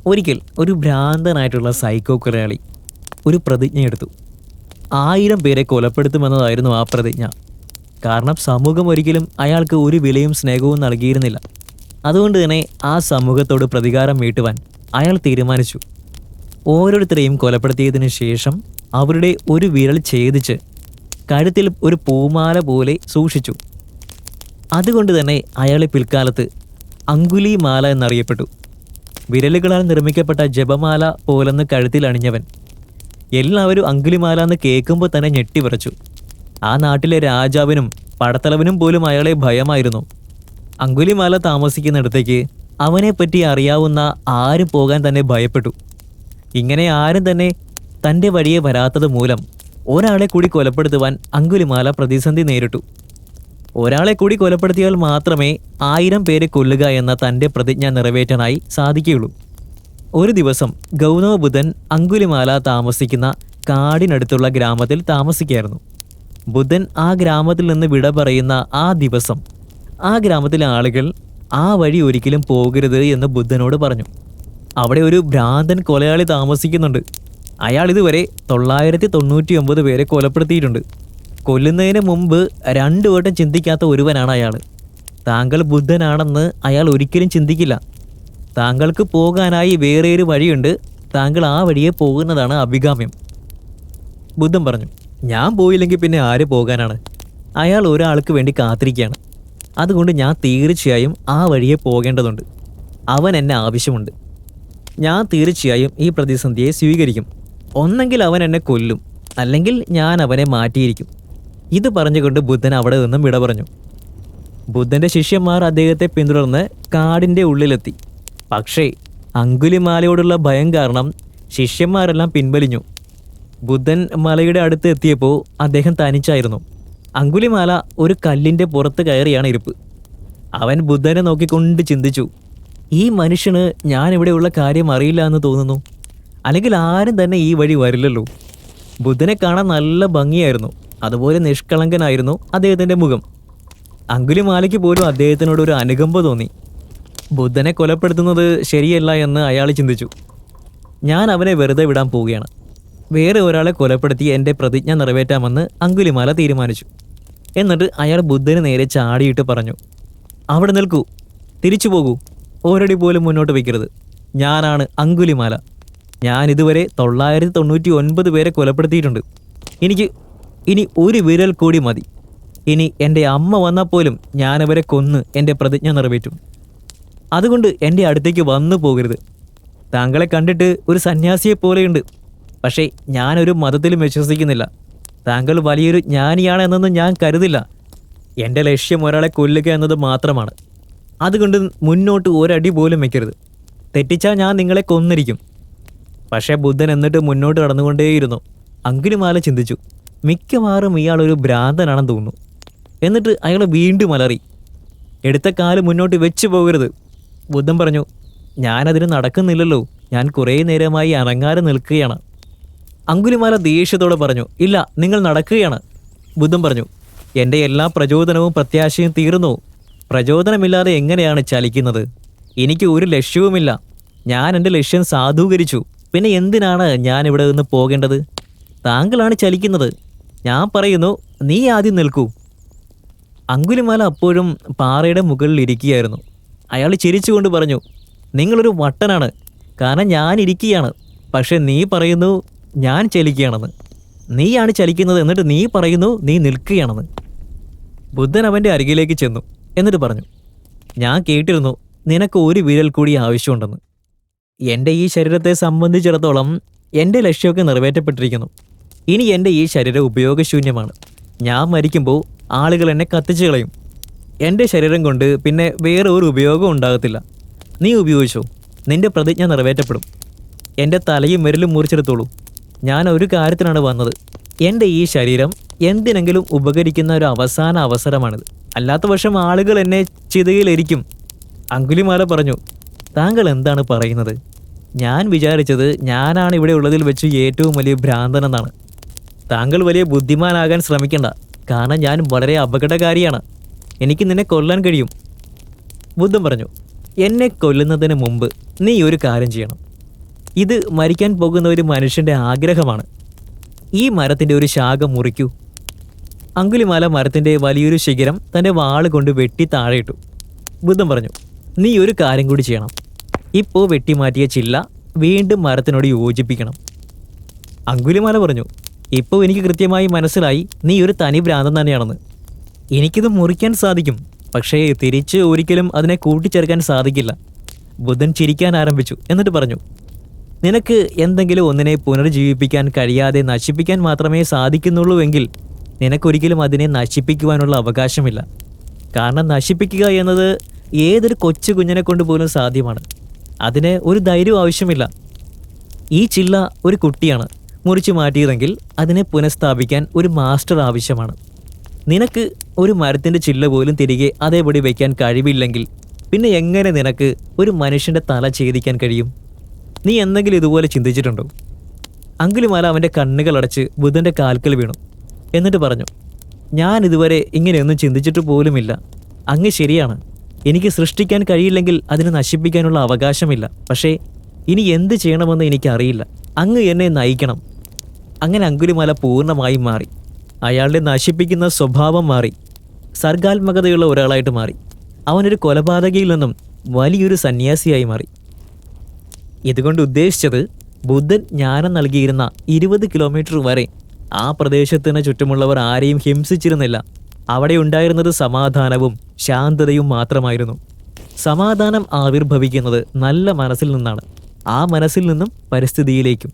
ഒരിക്കൽ ഒരു ഭ്രാന്തനായിട്ടുള്ള സൈക്കോ കൊലയാളി ഒരു പ്രതിജ്ഞയെടുത്തു. 1000 പേരെ കൊലപ്പെടുത്തുമെന്നതായിരുന്നു ആ പ്രതിജ്ഞ. കാരണം സമൂഹം ഒരിക്കലും അയാൾക്ക് ഒരു വിലയും സ്നേഹവും നൽകിയിരുന്നില്ല. അതുകൊണ്ട് തന്നെ ആ സമൂഹത്തോട് പ്രതികാരം വീട്ടുവാൻ അയാൾ തീരുമാനിച്ചു. ഓരോരുത്തരെയും കൊലപ്പെടുത്തിയതിനു ശേഷം അവരുടെ ഒരു വിരൽ ഛേദിച്ച് കഴുത്തിൽ ഒരു പൂമാല പോലെ സൂക്ഷിച്ചു. അതുകൊണ്ട് തന്നെ അയാളെ പിൽക്കാലത്ത് അങ്കുലി മാല എന്നറിയപ്പെട്ടു. വിരലുകളാൽ നിർമ്മിക്കപ്പെട്ട ജപമാല പോലെന്ന് കഴുത്തിൽ അണിഞ്ഞവൻ. എല്ലാവരും അങ്കുലിമാല എന്ന് കേൾക്കുമ്പോൾ തന്നെ ഞെട്ടിവിറച്ചു. ആ നാട്ടിലെ രാജാവിനും പടത്തലവനും പോലും അയാളെ ഭയമായിരുന്നു. അങ്കുലിമാല താമസിക്കുന്നിടത്തേക്ക് അവനെപ്പറ്റി അറിയാവുന്ന ആരും പോകാൻ തന്നെ ഭയപ്പെട്ടു. ഇങ്ങനെ ആരും തന്നെ തൻ്റെ വഴിയെ വരാത്തത് മൂലം ഒരാളെ കൂടി കൊലപ്പെടുത്തുവാൻ അങ്കുലിമാല പ്രതിസന്ധി നേരിട്ടു. ഒരാളെ കൂടി കൊലപ്പെടുത്തിയാൽ മാത്രമേ 1000 പേരെ കൊല്ലുക എന്ന തൻ്റെ പ്രതിജ്ഞ നിറവേറ്റാനായി സാധിക്കുകയുള്ളൂ. ഒരു ദിവസം ഗൗതമ ബുദ്ധൻ അങ്കുലിമാല താമസിക്കുന്ന കാടിനടുത്തുള്ള ഗ്രാമത്തിൽ താമസിക്കുകയായിരുന്നു. ബുദ്ധൻ ആ ഗ്രാമത്തിൽ നിന്ന് വിട പറയുന്ന ആ ദിവസം ആ ഗ്രാമത്തിലെ ആളുകൾ ആ വഴി ഒരിക്കലും പോകരുത് എന്ന് ബുദ്ധനോട് പറഞ്ഞു. അവിടെ ഒരു ഭ്രാന്തൻ കൊലയാളി താമസിക്കുന്നുണ്ട്. അയാൾ ഇതുവരെ 999 പേരെ കൊലപ്പെടുത്തിയിട്ടുണ്ട്. കൊല്ലുന്നതിന് മുമ്പ് 2 വട്ടം ചിന്തിക്കാത്ത ഒരുവനാണ് അയാൾ. താങ്കൾ ബുദ്ധനാണെന്ന് അയാൾ ഒരിക്കലും ചിന്തിക്കില്ല. താങ്കൾക്ക് പോകാനായി വേറെ ഒരു വഴിയുണ്ട്. താങ്കൾ ആ വഴിയെ പോകുന്നതാണ് അഭികാമ്യം. ബുദ്ധൻ പറഞ്ഞു, ഞാൻ പോയില്ലെങ്കിൽ പിന്നെ ആര് പോകാനാണ്? അയാൾ ഒരാൾക്ക് വേണ്ടി കാത്തിരിക്കുകയാണ്. അതുകൊണ്ട് ഞാൻ തീർച്ചയായും ആ വഴിയെ പോകേണ്ടതുണ്ട്. അവൻ എന്നെ ആവശ്യമുണ്ട്. ഞാൻ തീർച്ചയായും ഈ പ്രതിസന്ധിയെ സ്വീകരിക്കും. ഒന്നെങ്കിൽ അവൻ എന്നെ കൊല്ലും, അല്ലെങ്കിൽ ഞാൻ അവനെ മാറ്റിയിരിക്കും. ഇത് പറഞ്ഞുകൊണ്ട് ബുദ്ധൻ അവിടെ നിന്നും വിട പറഞ്ഞു. ബുദ്ധൻ്റെ ശിഷ്യന്മാർ അദ്ദേഹത്തെ പിന്തുടർന്ന് കാടിൻ്റെ ഉള്ളിലെത്തി. പക്ഷേ അങ്കുലിമാലയോടുള്ള ഭയം കാരണം ശിഷ്യന്മാരെല്ലാം പിൻവലിഞ്ഞു. ബുദ്ധൻ മലയുടെ അടുത്ത് എത്തിയപ്പോൾ അദ്ദേഹം തനിച്ചായിരുന്നു. അങ്കുലിമാല ഒരു കല്ലിൻ്റെ പുറത്ത് കയറിയാണ് ഇരിപ്പ്. അവൻ ബുദ്ധനെ നോക്കിക്കൊണ്ട് ചിന്തിച്ചു, ഈ മനുഷ്യന് ഞാനിവിടെയുള്ള കാര്യം അറിയില്ല എന്ന് തോന്നുന്നു. അല്ലെങ്കിൽ ആരും തന്നെ ഈ വഴി വരില്ലല്ലോ. ബുദ്ധനെ കാണാൻ നല്ല ഭംഗിയായിരുന്നു. അതുപോലെ നിഷ്കളങ്കനായിരുന്നു അദ്ദേഹത്തിൻ്റെ മുഖം. അങ്കുലിമാലയ്ക്ക് പോലും അദ്ദേഹത്തിനോട് ഒരു അനുകമ്പ തോന്നി. ബുദ്ധനെ കൊലപ്പെടുത്തുന്നത് ശരിയല്ല എന്ന് അയാൾ ചിന്തിച്ചു. ഞാൻ അവനെ വെറുതെ വിടാൻ പോവുകയാണ്. വേറെ ഒരാളെ കൊലപ്പെടുത്തി എൻ്റെ പ്രതിജ്ഞ നിറവേറ്റാമെന്ന് അങ്കുലിമാല തീരുമാനിച്ചു. എന്നിട്ട് അയാൾ ബുദ്ധന് നേരെ ചാടിയിട്ട് പറഞ്ഞു, അവിടെ നിൽക്കൂ, തിരിച്ചു പോകൂ, ഒരടി പോലും മുന്നോട്ട് വയ്ക്കരുത്. ഞാനാണ് അങ്കുലിമാല. ഞാൻ ഇതുവരെ 999 പേരെ കൊലപ്പെടുത്തിയിട്ടുണ്ട്. ഇനി ഒരു വിരൽ കൂടി മതി. ഇനി എൻ്റെ അമ്മ വന്നാൽ പോലും ഞാനവരെ കൊന്ന് എൻ്റെ പ്രതിജ്ഞ നിറവേറ്റും. അതുകൊണ്ട് എൻ്റെ അടുത്തേക്ക് വന്നു പോകരുത്. താങ്കളെ കണ്ടിട്ട് ഒരു സന്യാസിയെ പോലെയുണ്ട്. പക്ഷേ ഞാനൊരു മതത്തിലും വിശ്വസിക്കുന്നില്ല. താങ്കൾ വലിയൊരു ജ്ഞാനിയാണ് എന്നൊന്നും ഞാൻ കരുതില്ല. എൻ്റെ ലക്ഷ്യം ഒരാളെ കൊല്ലുക എന്നത് മാത്രമാണ്. അതുകൊണ്ട് മുന്നോട്ട് ഒരടി പോലും വയ്ക്കരുത്. തെറ്റിച്ചാൽ ഞാൻ നിങ്ങളെ കൊന്നിരിക്കും. പക്ഷേ ബുദ്ധൻ എന്നിട്ട് മുന്നോട്ട് കടന്നുകൊണ്ടേയിരുന്നു. അങ്കുലിമാല ചിന്തിച്ചു, മിക്കവാറും ഇയാളൊരു ഭ്രാന്തനാണെന്ന് തോന്നുന്നു. എന്നിട്ട് അയാൾ വീണ്ടും അലറി, എടുത്ത കാല് മുന്നോട്ട് വെച്ച് പോകരുത്. ബുദ്ധൻ പറഞ്ഞു, ഞാനതിന് നടക്കുന്നില്ലല്ലോ. ഞാൻ കുറേ നേരമായി അനങ്ങാതെ നിൽക്കുകയാണ്. അങ്കുലിമാല ദേഷ്യത്തോടെ പറഞ്ഞു, ഇല്ല, നിങ്ങൾ നടക്കുകയാണ്. ബുദ്ധൻ പറഞ്ഞു, എൻ്റെ എല്ലാ പ്രചോദനവും പ്രത്യാശയും തീർന്നു. പ്രചോദനമില്ലാതെ എങ്ങനെയാണ് ചലിക്കുന്നത്? എനിക്ക് ഒരു ലക്ഷ്യവുമില്ല. ഞാൻ എൻ്റെ ലക്ഷ്യം സാധൂകരിച്ചു. പിന്നെ എന്തിനാണ് ഞാൻ ഇവിടെ നിന്ന് പോകേണ്ടത്? താങ്കളാണ് ചലിക്കുന്നത്. ഞാൻ പറയുന്നു, നീ ആദ്യം നിൽക്കൂ. അങ്കുലിമാല അപ്പോഴും പാറയുടെ മുകളിൽ ഇരിക്കുകയായിരുന്നു. അയാൾ ചിരിച്ചുകൊണ്ട് പറഞ്ഞു, നിങ്ങളൊരു വട്ടനാണ്. കാരണം ഞാൻ ഇരിക്കുകയാണ്, പക്ഷെ നീ പറയുന്നു ഞാൻ ചലിക്കുകയാണെന്ന്. നീയാണ് ചലിക്കുന്നത്, എന്നിട്ട് നീ പറയുന്നു നീ നിൽക്കുകയാണെന്ന്. ബുദ്ധൻ അവൻ്റെ അരികിലേക്ക് ചെന്നു. എന്നിട്ട് പറഞ്ഞു, ഞാൻ കേട്ടിരുന്നു നിനക്ക് ഒരു വിരൽ കൂടി ആവശ്യമുണ്ടെന്ന്. എൻ്റെ ഈ ശരീരത്തെ സംബന്ധിച്ചിടത്തോളം എൻ്റെ ലക്ഷ്യമൊക്കെ നിറവേറ്റപ്പെട്ടിരിക്കുന്നു. ഇനി എൻ്റെ ഈ ശരീരം ഉപയോഗശൂന്യമാണ്. ഞാൻ മരിക്കുമ്പോൾ ആളുകൾ എന്നെ കത്തിച്ചു കളയും. എൻ്റെ ശരീരം കൊണ്ട് പിന്നെ വേറെ ഒരു ഉപയോഗം ഉണ്ടാകത്തില്ല. നീ ഉപയോഗിച്ചോ, നിന്റെ പ്രതിജ്ഞ നിറവേറ്റപ്പെടും. എൻ്റെ തലയും വിരലും മുറിച്ചെടുത്തോളൂ. ഞാൻ ഒരു കാര്യത്തിനാണ് വന്നത്. എൻ്റെ ഈ ശരീരം എന്തിനെങ്കിലും ഉപകരിക്കുന്ന ഒരു അവസാന അവസരമാണിത്. അല്ലാത്ത പക്ഷം ആളുകൾ എന്നെ ചിതയിലിരിക്കും. അങ്കുലിമാല പറഞ്ഞു, താങ്കൾ എന്താണ് പറയുന്നത്? ഞാൻ വിചാരിച്ചത് ഞാനാണ് ഇവിടെ ഉള്ളതിൽ വെച്ച് ഏറ്റവും വലിയ ഭ്രാന്തനെന്നാണ്. താങ്കൾ വലിയ ബുദ്ധിമാനാകാൻ ശ്രമിക്കണ്ട. കാരണം ഞാൻ വളരെ അപകടകാരിയാണ്. എനിക്ക് നിന്നെ കൊല്ലാൻ കഴിയും. ബുദ്ധൻ പറഞ്ഞു, എന്നെ കൊല്ലുന്നതിന് മുമ്പ് നീ ഒരു കാര്യം ചെയ്യണം. ഇത് മരിക്കാൻ പോകുന്ന ഒരു മനുഷ്യൻ്റെ ആഗ്രഹമാണ്. ഈ മരത്തിൻ്റെ ഒരു ശാഖ മുറിക്കൂ. അങ്കുലിമാല മരത്തിൻ്റെ വലിയൊരു ശിഖരം തൻ്റെ വാള് കൊണ്ട് വെട്ടി താഴെയിട്ടു. ബുദ്ധൻ പറഞ്ഞു, നീ ഒരു കാര്യം കൂടി ചെയ്യണം. ഇപ്പോൾ വെട്ടിമാറ്റിയ ചില്ല വീണ്ടും മരത്തിനോട് യോജിപ്പിക്കണം. അങ്കുലിമാല പറഞ്ഞു, ഇപ്പോൾ എനിക്ക് കൃത്യമായി മനസ്സിലായി നീ ഒരു തനി ഭ്രാന്തൻ തന്നെയാണെന്ന്. എനിക്കിത് മുറിക്കാൻ സാധിക്കും, പക്ഷേ തിരിച്ച് ഒരിക്കലും അതിനെ കൂട്ടിച്ചേർക്കാൻ സാധിക്കില്ല. ബുദ്ധൻ ചിരിക്കാൻ ആരംഭിച്ചു. എന്നിട്ട് പറഞ്ഞു, നിനക്ക് എന്തെങ്കിലും ഒന്നിനെ പുനർജീവിപ്പിക്കാൻ കഴിയാതെ നശിപ്പിക്കാൻ മാത്രമേ സാധിക്കുന്നുള്ളൂവെങ്കിൽ നിനക്കൊരിക്കലും അതിനെ നശിപ്പിക്കുവാനുള്ള അവകാശമില്ല. കാരണം നശിപ്പിക്കുക എന്നത് ഏതൊരു കൊച്ചു കുഞ്ഞിനെ കൊണ്ട് പോലും സാധ്യമാണ്. അതിന് ഒരു ധൈര്യം ആവശ്യമില്ല. ഈ ചില്ല ഒരു കുട്ടിയാണ് മുറിച്ചു മാറ്റിയതെങ്കിൽ അതിനെ പുനഃസ്ഥാപിക്കാൻ ഒരു മാസ്റ്റർ ആവശ്യമാണ്. നിനക്ക് ഒരു മരത്തിൻ്റെ ചില്ല പോലും തിരികെ അതേപടി വയ്ക്കാൻ കഴിവില്ലെങ്കിൽ പിന്നെ എങ്ങനെ നിനക്ക് ഒരു മനുഷ്യൻ്റെ തല ഛേദിക്കാൻ കഴിയും? നീ എന്തെങ്കിലും ഇതുപോലെ ചിന്തിച്ചിട്ടുണ്ടോ? അങ്കുലിമാല അവൻ്റെ കണ്ണുകളടച്ച് ബുദ്ധൻ്റെ കാൽക്കൽ വീണു. എന്നിട്ട് പറഞ്ഞു, ഞാൻ ഇതുവരെ ഇങ്ങനെയൊന്നും ചിന്തിച്ചിട്ട് പോലുമില്ല. അങ്ങ് ശരിയാണ്. എനിക്ക് സൃഷ്ടിക്കാൻ കഴിയില്ലെങ്കിൽ അതിനെ നശിപ്പിക്കാനുള്ള അവകാശമില്ല. പക്ഷേ ഇനി എന്ത് ചെയ്യണമെന്ന് എനിക്കറിയില്ല. അങ്ങ് എന്നെ നയിക്കണം. അങ്ങനെ അങ്കുലിമാല പൂർണ്ണമായും മാറി. അയാളുടെ നശിപ്പിക്കുന്ന സ്വഭാവം മാറി. സർഗാത്മകതയുള്ള ഒരാളായിട്ട് മാറി. അവനൊരു കൊലപാതകയിൽ നിന്നും വലിയൊരു സന്യാസിയായി മാറി. ഇതുകൊണ്ട് ഉദ്ദേശിച്ചത് ബുദ്ധൻ ജ്ഞാനം നൽകിയിരുന്ന 20 കിലോമീറ്റർ വരെ ആ പ്രദേശത്തിന് ചുറ്റുമുള്ളവർ ആരെയും ഹിംസിച്ചിരുന്നില്ല. അവിടെ ഉണ്ടായിരുന്നത് സമാധാനവും ശാന്തതയും മാത്രമായിരുന്നു. സമാധാനം ആവിർഭവിക്കുന്നത് നല്ല മനസ്സിൽ നിന്നാണ്. ആ മനസ്സിൽ നിന്നും പരിസ്ഥിതിയിലേക്കും.